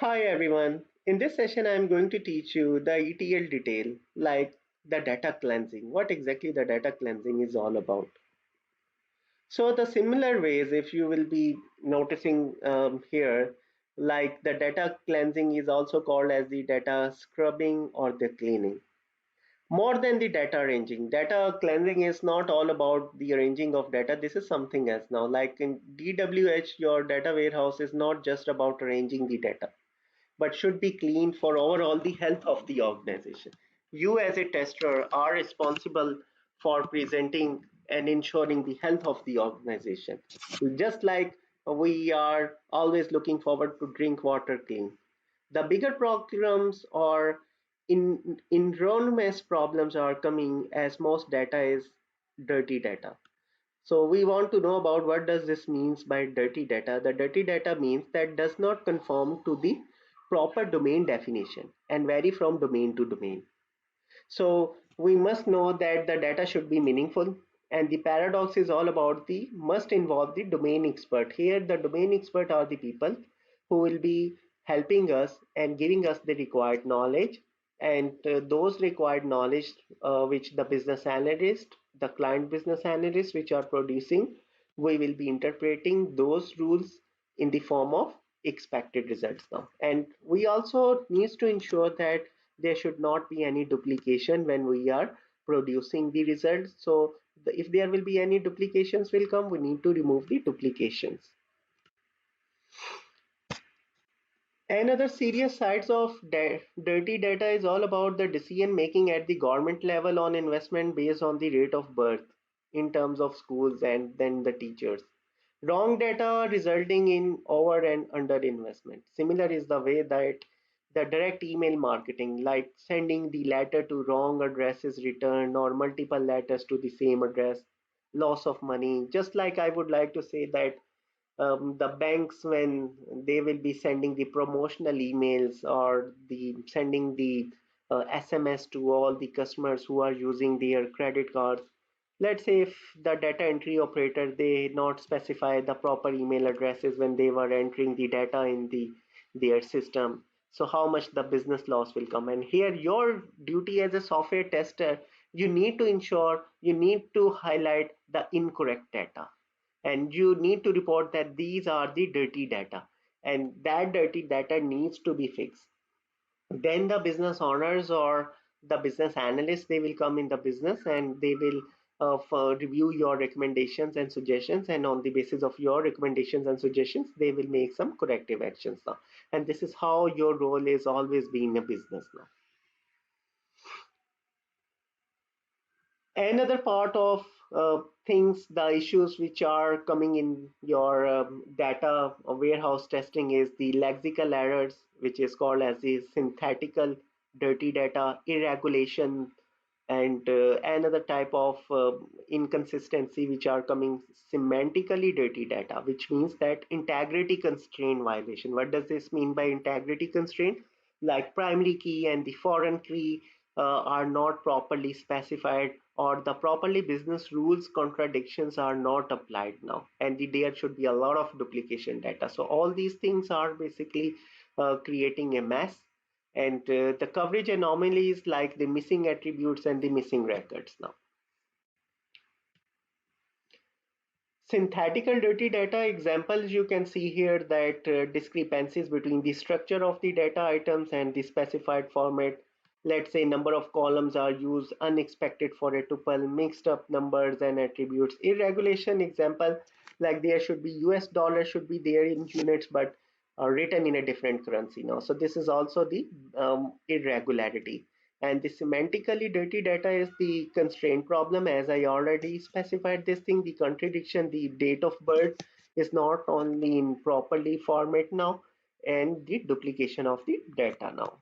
Hi everyone. In this session, I am going to teach you the ETL detail, like the data cleansing, what exactly the data cleansing is all about. So the similar ways, if you will be noticing here, like the data cleansing is also called as the data scrubbing or the cleaning. More than the data arranging, data cleansing is not all about the arranging of data. This is something else now. Like in DWH, your data warehouse is not just about arranging the data but should be clean for overall the health of the organization. You as a tester are responsible for presenting and ensuring the health of the organization. Just like we are always looking forward to drink water clean. The bigger problems or enormous problems are coming as most data is dirty data. So we want to know about what does this means by dirty data. The dirty data means that does not conform to the proper domain definition and vary from domain to domain. So we must know that the data should be meaningful, and the paradox is all about the must involve the domain expert. Here the domain expert are the people who will be helping us and giving us the required knowledge, and those required knowledge which the business analyst, the client business analyst which are producing, we will be interpreting those rules in the form of expected results now. And we also needs to ensure that there should not be any duplication when we are producing the results. So if there will be any duplications will come, we need to remove the duplications. Another serious sides of dirty data is all about the decision making at the government level on investment based on the rate of birth in terms of schools and then the teachers. Wrong data resulting in over and under investment. Similar is the way that the direct email marketing, like sending the letter to wrong address is returned or multiple letters to the same address, loss of money. Just like I would like to say that the banks, when they will be sending the promotional emails or the sending the SMS to all the customers who are using their credit cards. Let's say if the data entry operator, they not specify the proper email addresses when they were entering the data in their system, so how much the business loss will come. And here your duty as a software tester, you need to ensure, you need to highlight the incorrect data, and you need to report that these are the dirty data, and that dirty data needs to be fixed. Then the business owners or the business analysts, they will come in the business and they will review your recommendations and suggestions, and on the basis of your recommendations and suggestions they will make some corrective actions now. And this is how your role is always being a business now. Another part of things, the issues which are coming in your data warehouse testing is the lexical errors, which is called as the synthetical dirty data, irregulation, and another type of inconsistency which are coming semantically dirty data, which means that integrity constraint violation. What does this mean by integrity constraint? Like primary key and the foreign key are not properly specified, or the properly business rules contradictions are not applied now, and there should be a lot of duplication data. So all these things are basically creating a mess, and the coverage anomalies like the missing attributes and the missing records now. Synthetical dirty data examples, you can see here that discrepancies between the structure of the data items and the specified format. Let's say number of columns are used unexpected for a tuple, mixed up numbers and attributes. Irregulation example, like there should be US dollar should be there in units, but written in a different currency now. So this is also the irregularity. And the semantically dirty data is the constraint problem. As I already specified this thing, the contradiction, the date of birth is not only in properly format now, and the duplication of the data now.